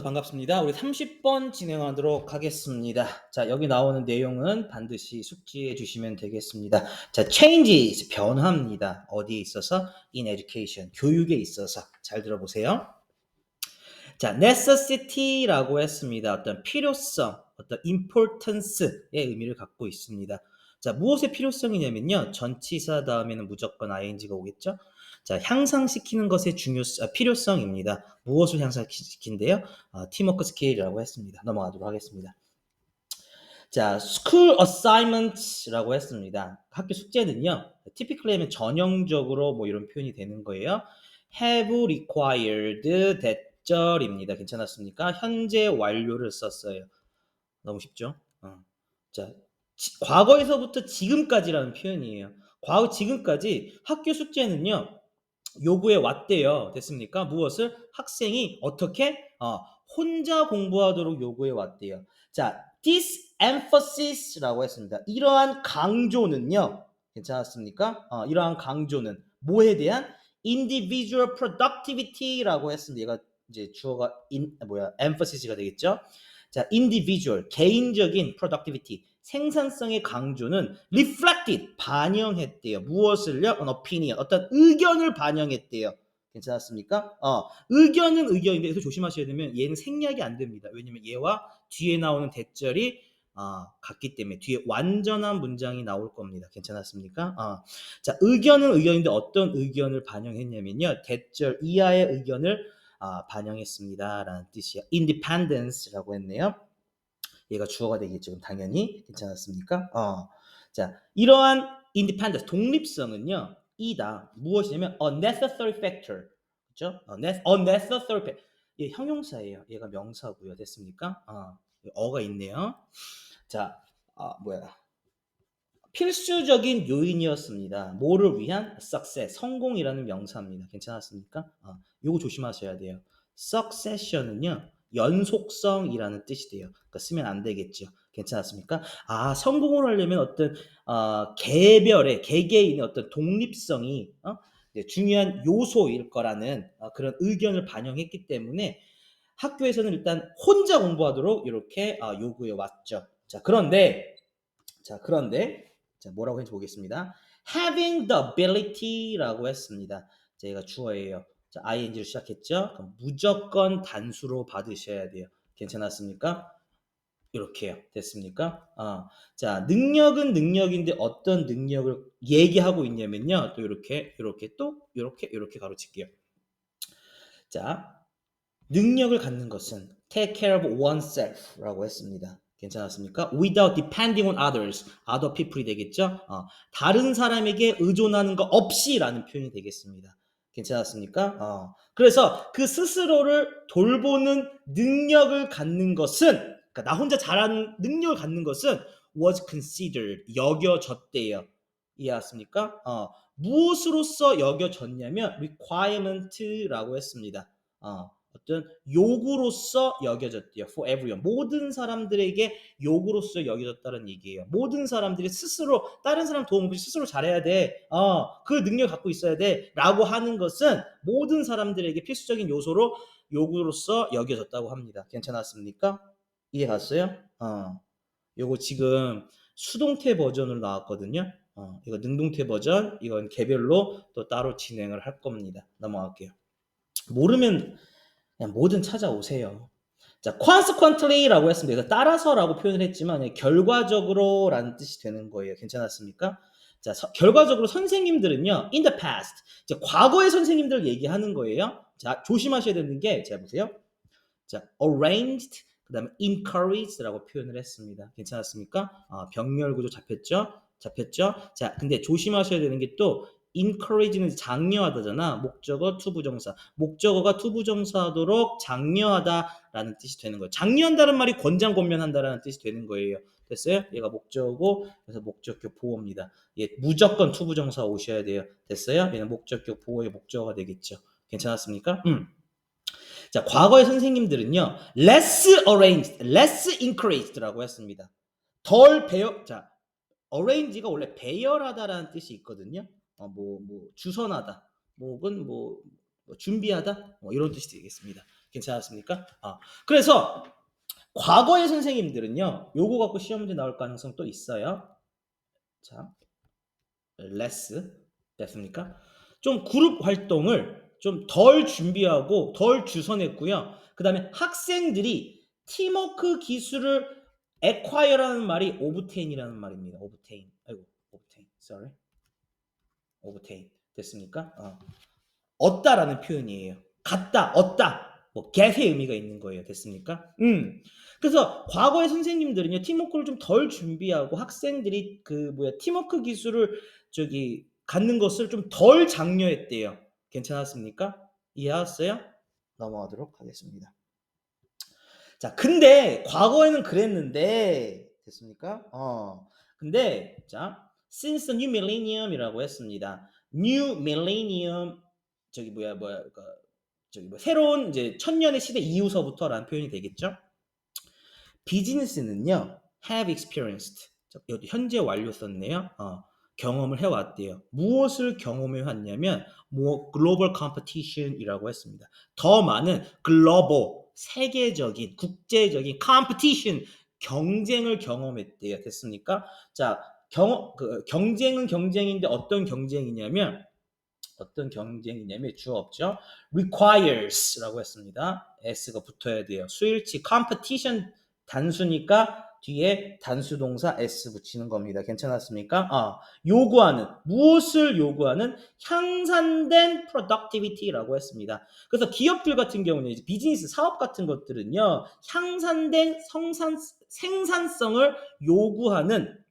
반갑습니다. 우리 30번 진행하도록 하겠습니다. 자, 여기 나오는 내용은 반드시 숙지해 주시면 되겠습니다. 자, changes, 변화입니다. 어디에 있어서? in education, 교육에 있어서. 잘 들어보세요. 자, necessity라고 했습니다. 어떤 필요성, 어떤 importance의 의미를 갖고 있습니다. 자, 무엇의 필요성이냐면요. 전치사 다음에는 무조건 ing가 오겠죠? 자, 향상시키는 것의 필요성입니다. 무엇을 향상시킨대요? 팀워크 스킬이라고 했습니다. 넘어가도록 하겠습니다. 자, school assignments라고 했습니다. 학교 숙제는요. typically 하면 전형적으로 뭐 이런 표현이 되는 거예요. have required 대절입니다. 괜찮았습니까? 현재 완료를 썼어요. 너무 쉽죠? 자, 과거에서부터 지금까지라는 표현이에요. 과거 지금까지 학교 숙제는요. 요구해 왔대요. 됐습니까? 무엇을? 학생이 어떻게? 혼자 공부하도록 요구해 왔대요. 자, this emphasis,라고 했습니다. 이러한 강조는요. 괜찮았습니까? 이러한 강조는 뭐에 대한? individual productivity라고 했습니다. 얘가 이제 주어가 emphasis,가 되겠죠? 자, individual, 개인적인 productivity, 생산성의 강조는 reflected, 반영했대요. 무엇을요? An opinion, 어떤 의견을 반영했대요. 괜찮았습니까? 의견은 의견인데 그래서 조심하셔야 되면 얘는 생략이 안 됩니다. 왜냐면 얘와 뒤에 나오는 대절이 같기 때문에 뒤에 완전한 문장이 나올 겁니다. 괜찮았습니까? 자, 의견은 의견인데 어떤 의견을 반영했냐면요. 대절 이하의 의견을 반영했습니다. 라는 뜻이야. independence라고 했네요. 얘가 주어가 되겠죠. 당연히. 괜찮았습니까? 자, 이러한 independence, 독립성은요. 이다. 무엇이냐면 a necessary factor. 그렇죠? a necessary factor. 얘 형용사예요. 얘가 명사고요. 됐습니까? 어가 있네요. 자, 필수적인 요인이었습니다. 뭐를 위한? success, 성공이라는 명사입니다. 괜찮았습니까? 요거 조심하셔야 돼요. succession은요. 연속성이라는 뜻이 돼요. 그러니까 쓰면 안 되겠죠. 괜찮았습니까? 성공을 하려면 어떤 개개인의 어떤 독립성이 중요한 요소일 거라는 그런 의견을 반영했기 때문에 학교에서는 일단 혼자 공부하도록 이렇게 요구해 왔죠. 자, 그런데 뭐라고 했는지 보겠습니다. having the ability라고 했습니다. 제가 주어예요. 자, ing를 시작했죠. 그럼 무조건 단수로 받으셔야 돼요. 괜찮았습니까? 이렇게요. 됐습니까? 자, 능력은 능력인데 어떤 능력을 얘기하고 있냐면요. 또 이렇게 가로칠게요. 자, 능력을 갖는 것은 take care of oneself라고 했습니다. 괜찮았습니까? Without depending on others, other people이 되겠죠? 다른 사람에게 의존하는 것 없이라는 표현이 되겠습니다. 괜찮았습니까? 그래서 그 스스로를 돌보는 능력을 갖는 것은, 그러니까 나 혼자 잘하는 능력을 갖는 것은 was considered, 여겨졌대요. 이해하십니까? 무엇으로서 여겨졌냐면 requirement라고 했습니다. 어떤 요구로서 여겨졌대요. For everyone. 모든 사람들에게 요구로서 여겨졌다는 얘기예요. 모든 사람들이 스스로 다른 사람 도움 없이 스스로 잘해야 돼. 그 능력을 갖고 있어야 돼. 라고 하는 것은 모든 사람들에게 필수적인 요구로서 여겨졌다고 합니다. 괜찮았습니까? 이해 갔어요? 요거 지금 수동태 버전으로 나왔거든요. 이거 능동태 버전, 이건 개별로 또 따로 진행을 할 겁니다. 넘어갈게요. 모르면 그냥 뭐든 찾아오세요. 자, consequently라고 했습니다. 따라서라고 표현을 했지만 결과적으로라는 뜻이 되는 거예요. 괜찮았습니까? 자, 결과적으로 선생님들은요, in the past, 이제 과거의 선생님들 얘기하는 거예요. 자, 조심하셔야 되는 게, 자, 보세요. 자, arranged, 그 다음에 encouraged라고 표현을 했습니다. 괜찮았습니까? 병렬 구조 잡혔죠? 자, 근데 조심하셔야 되는 게 또 encourage는 장려하다잖아. 목적어 투부정사. 목적어가 투부정사하도록 장려하다라는 뜻이 되는 거예요. 장려한다는 말이 권장권면한다라는 뜻이 되는 거예요. 됐어요? 얘가 목적어고 그래서 목적격 보호입니다. 얘 무조건 투부정사 오셔야 돼요. 됐어요? 얘는 목적격 보호의 목적어가 되겠죠. 괜찮았습니까? 자, 과거의 선생님들은요, less arranged, less encouraged라고 했습니다. 자, arrange가 원래 배열하다라는 뜻이 있거든요. 주선하다, 혹은 준비하다, 이런 뜻이 되겠습니다. 괜찮았습니까? 그래서 과거의 선생님들은요. 요거 갖고 시험 문제 나올 가능성 또 있어요. 자, less 됐습니까? 좀 그룹 활동을 좀 덜 준비하고 덜 주선했고요. 그 다음에 학생들이 팀워크 기술을 acquire라는 말이 obtain이라는 말입니다. obtain. 아이고, obtain. sorry. obtain. 됐습니까? 얻다라는 표현이에요. 갖다, 얻다. 뭐 get의 의미가 있는 거예요. 됐습니까? 그래서 과거의 선생님들은요. 팀워크를 좀 덜 준비하고 학생들이 팀워크 기술을 갖는 것을 좀 덜 장려했대요. 괜찮았습니까? 이해하셨어요? 넘어가도록 하겠습니다. 자, 근데 과거에는 그랬는데 됐습니까? 근데 자, since the new millennium이라고 했습니다. new millennium 새로운 이제 천년의 시대 이후서부터라는 표현이 되겠죠? 비즈니스는요, have experienced. 여기 현재 완료 썼네요. 경험을 해왔대요. 무엇을 경험해 왔냐면 글로벌 컴피티션이라고 했습니다. 더 많은 글로벌 세계적인 국제적인 컴피티션 경쟁을 경험했대요. 됐습니까? 자, 경쟁은 경쟁인데 어떤 경쟁이냐면 주어 없죠. requires라고 했습니다. s가 붙어야 돼요. 수일치 competition 단수니까 뒤에 단수 동사 s 붙이는 겁니다. 괜찮았습니까? 요구하는 무엇을 요구하는 향상된 productivity라고 했습니다. 그래서 기업들 같은 경우는 이제 비즈니스 사업 같은 것들은요. 향상된 생산성을 요구하는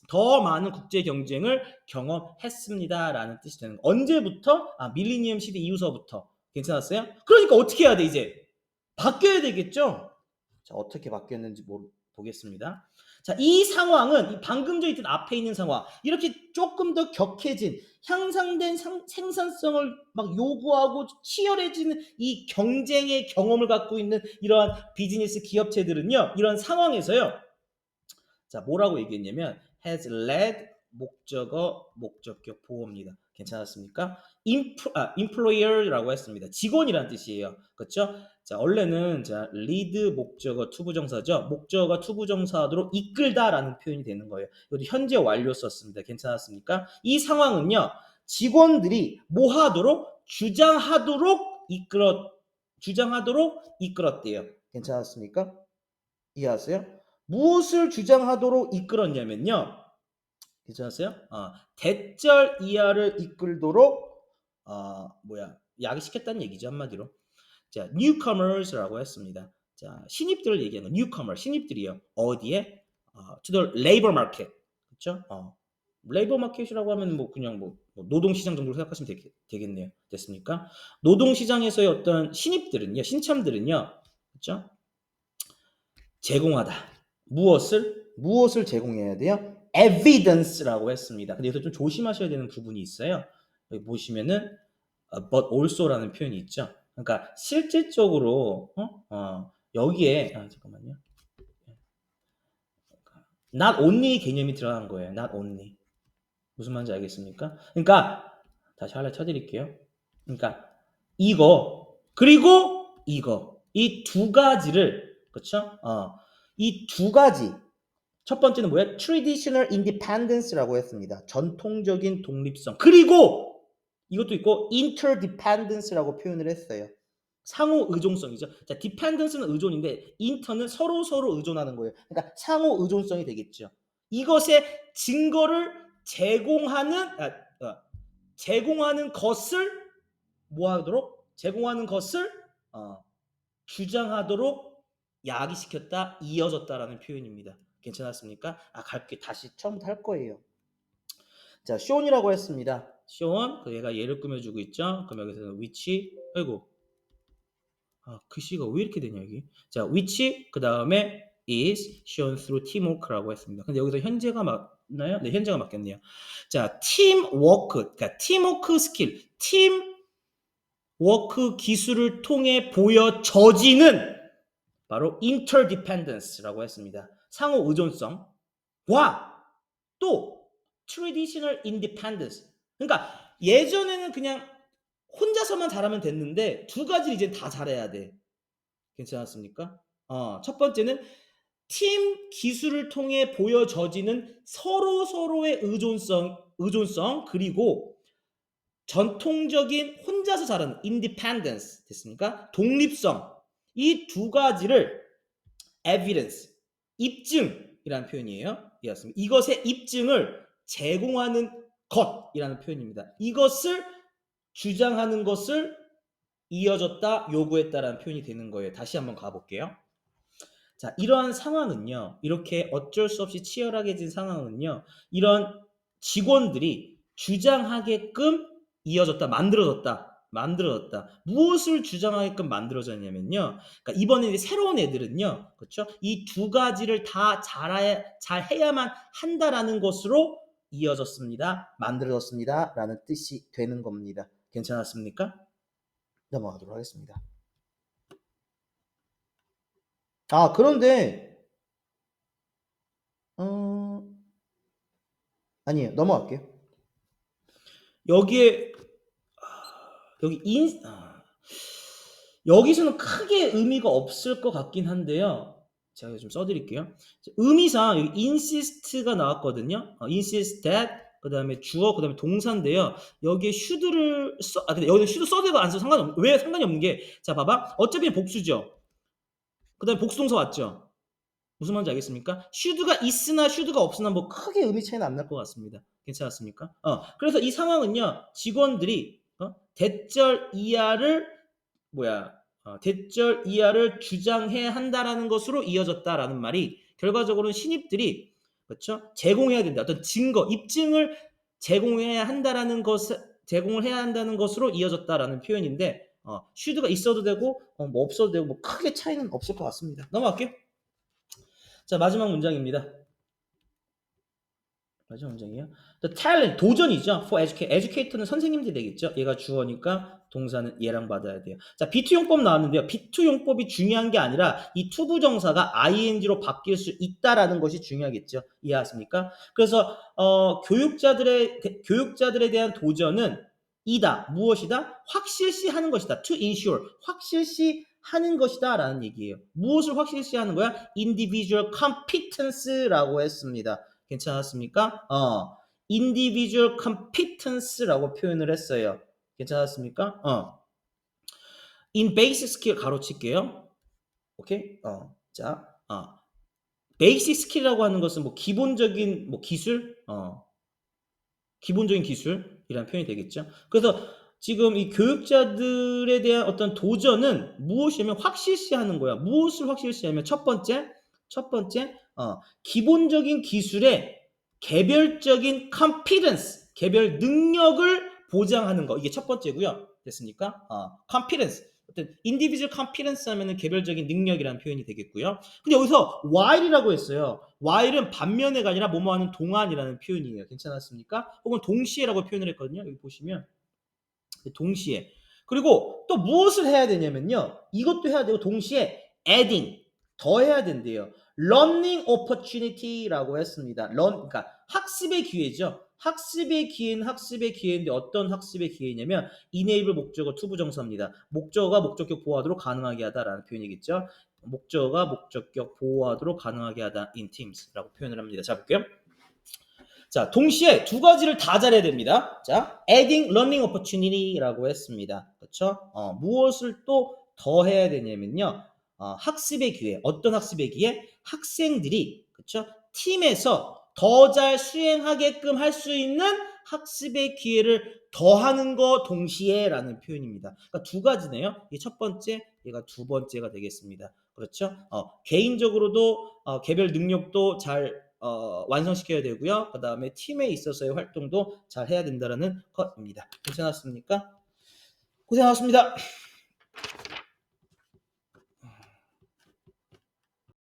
더 많은 국제 경쟁을 경험했습니다라는 뜻이 되는 거예요. 언제부터? 밀리니엄 시대 이후서부터. 괜찮았어요? 그러니까 어떻게 해야 돼 이제? 바뀌어야 되겠죠? 자, 어떻게 바뀌었는지 보겠습니다. 자, 이 상황은 이 방금 전에 있던 앞에 있는 상황 이렇게 조금 더 격해진 향상된 생산성을 막 요구하고 치열해지는 이 경쟁의 경험을 갖고 있는 이러한 비즈니스 기업체들은요. 이런 상황에서요. 자, 뭐라고 얘기했냐면 has led 목적격 보호입니다. 괜찮았습니까? employer라고 했습니다. 직원이란 뜻이에요. 그렇죠? 자, 원래는 lead 목적어 투부정사죠. 목적어 투부정사로 이끌다라는 표현이 되는 거예요. 이것도 현재 완료 썼습니다. 괜찮았습니까? 이 상황은요. 직원들이 뭐 하도록 주장하도록 이끌었대요. 괜찮았습니까? 이해하세요? 무엇을 주장하도록 이끌었냐면요. 괜찮으세요? 대절 이하를 이끌도록 야기시켰다는 얘기죠. 한마디로. 자, newcomers라고 했습니다. 자, 신입들을 얘기하는 newcomer, 신입들이요. 어디에? to the labor market. 그렇죠? 레이버 마켓이라고 하면 그냥 노동시장 정도로 생각하시면 되겠네요. 됐습니까? 노동시장에서의 어떤 신입들은요, 신참들은요, 그렇죠? 제공하다. 무엇을 제공해야 돼요? evidence라고 했습니다. 근데 여기서 좀 조심하셔야 되는 부분이 있어요. 여기 보시면은 but also라는 표현이 있죠. 그러니까 실질적으로 여기에 잠깐만요. not only 개념이 들어간 거예요. not only. 무슨 말인지 알겠습니까? 그러니까 다시 하나 쳐드릴게요. 그러니까 이거 그리고 이거 이 두 가지를 그렇죠? 이 두 가지 첫 번째는 뭐야? Traditional independence라고 했습니다. 전통적인 독립성. 그리고 이것도 있고 interdependence라고 표현을 했어요. 상호 의존성이죠. 자, dependence는 의존인데 inter는 서로 의존하는 거예요. 그러니까 상호 의존성이 되겠죠. 이것의 증거를 제공하는 것을 제공하는 것을 주장하도록 야기시켰다, 이어졌다라는 표현입니다. 괜찮았습니까? 갈게 다시 처음부터 할 거예요. 자, 쇼온이라고 했습니다. 쇼온, 얘가 예를 꾸며주고 있죠. 그럼 여기서 which, 글씨가 왜 이렇게 되냐 여기. 자, which 그 다음에 is shown through teamwork라고 했습니다. 근데 여기서 현재가 맞나요? 네, 현재가 맞겠네요. 자, teamwork, 그러니까 teamwork 스킬, teamwork 기술을 통해 보여져지는 바로 interdependence라고 했습니다. 상호 의존성과 또 traditional independence. 그러니까 예전에는 그냥 혼자서만 잘하면 됐는데 두 가지를 이제 다 잘해야 돼. 괜찮았습니까? 첫 번째는 팀 기술을 통해 보여져지는 서로서로의 의존성 그리고 전통적인 혼자서 잘하는 independence 됐습니까? 독립성 이 두 가지를 evidence 입증이라는 표현이에요. 이었습니다. 이것의 입증을 제공하는 것이라는 표현입니다. 이것을 주장하는 것을 이어졌다, 요구했다라는 표현이 되는 거예요. 다시 한번 가볼게요. 자, 이러한 상황은요, 이렇게 어쩔 수 없이 치열하게 상황은요, 이런 직원들이 주장하게끔 이어졌다, 만들어졌다. 무엇을 주장하게끔 만들어졌냐면요. 그러니까 이번에 이제 새로운 애들은요, 그렇죠? 이 두 가지를 다 잘해야만 한다라는 것으로 이어졌습니다, 만들어졌습니다라는 뜻이 되는 겁니다. 괜찮았습니까? 넘어가도록 하겠습니다. 그런데 아니에요. 넘어갈게요. 여기에 여기 여기서는 크게 의미가 없을 것 같긴 한데요. 제가 좀 써드릴게요. 의미상 여기 insist가 나왔거든요. insist that 그다음에 주어 그다음에 동사인데요. 여기에 should를 근데 여기는 should 써도 되고 안 써도 왜 상관이 없는 게 자 봐봐. 어차피 복수죠. 그다음에 복수동사 왔죠. 무슨 말인지 알겠습니까? should가 있으나 should가 없으나 뭐 크게 의미 차이는 안 날 것 같습니다. 괜찮았습니까? 그래서 이 상황은요. 직원들이 대절 이하를 대절 이하를 주장해야 한다라는 것으로 이어졌다라는 말이 결과적으로는 신입들이 그렇죠? 제공해야 된다. 어떤 증거, 입증을 제공을 해야 한다는 것으로 이어졌다라는 표현인데 should가 있어도 되고 뭐 없어도 되고 뭐 크게 차이는 없을 것 같습니다. 넘어갈게요. 자, 마지막 문장입니다. 마지막 문장이에요. The talent, 도전이죠. For educator는 선생님들이 되겠죠. 얘가 주어니까 동사는 얘랑 받아야 돼요. 자, B2 용법 나왔는데요. B2 용법이 중요한 게 아니라 이 투부정사가 ing로 바뀔 수 있다라는 것이 중요하겠죠. 이해하십니까? 그래서 교육자들에 대한 도전은 이다. 무엇이다? 확실시하는 것이다. To ensure. 확실시하는 것이다 라는 얘기예요. 무엇을 확실시하는 거야? Individual competence라고 했습니다. 괜찮았습니까? individual competence라고 표현을 했어요. 괜찮았습니까? in basic skill 가로칠게요. 오케이? 자, basic skill이라고 하는 것은 뭐 기본적인 뭐 기술, 기본적인 기술이라는 표현이 되겠죠. 그래서 지금 이 교육자들에 대한 어떤 도전은 무엇이냐면 확실시하는 거야. 무엇을 확실시하면 첫 번째, 기본적인 기술의 개별적인 confidence, 개별 능력을 보장하는 거. 이게 첫 번째고요. 됐습니까? confidence. 어떤 individual confidence 하면은 개별적인 능력이라는 표현이 되겠고요. 근데 여기서 while이라고 했어요. while은 반면에가 아니라 뭐뭐 하는 동안이라는 표현이에요. 괜찮았습니까? 혹은 동시에라고 표현을 했거든요. 여기 보시면 동시에. 그리고 또 무엇을 해야 되냐면요. 이것도 해야 되고 동시에 adding 더 해야 된대요. learning opportunity라고 했습니다. 그러니까 학습의 기회죠. 학습의 기회인데 어떤 학습의 기회냐면 enable 목적어 투부정사입니다. 목적어가 목적격 보호하도록 가능하게 하다라는 표현이겠죠. 목적어가 목적격 보호하도록 가능하게 하다 in teams라고 표현을 합니다. 자, 볼게요. 자, 동시에 두 가지를 다 잘해야 됩니다. 자, adding learning opportunity라고 했습니다. 그렇죠? 무엇을 또 더 해야 되냐면요. 학습의 기회. 어떤 학습의 기회? 학생들이 그렇죠? 팀에서 더 잘 수행하게끔 할 수 있는 학습의 기회를 더하는 거 동시에라는 표현입니다. 그러니까 두 가지네요. 이게 첫 번째, 얘가 두 번째가 되겠습니다. 그렇죠? 개인적으로도 개별 능력도 잘 완성시켜야 되고요. 그 다음에 팀에 있어서의 활동도 잘 해야 된다는 것입니다. 괜찮았습니까? 고생하셨습니다.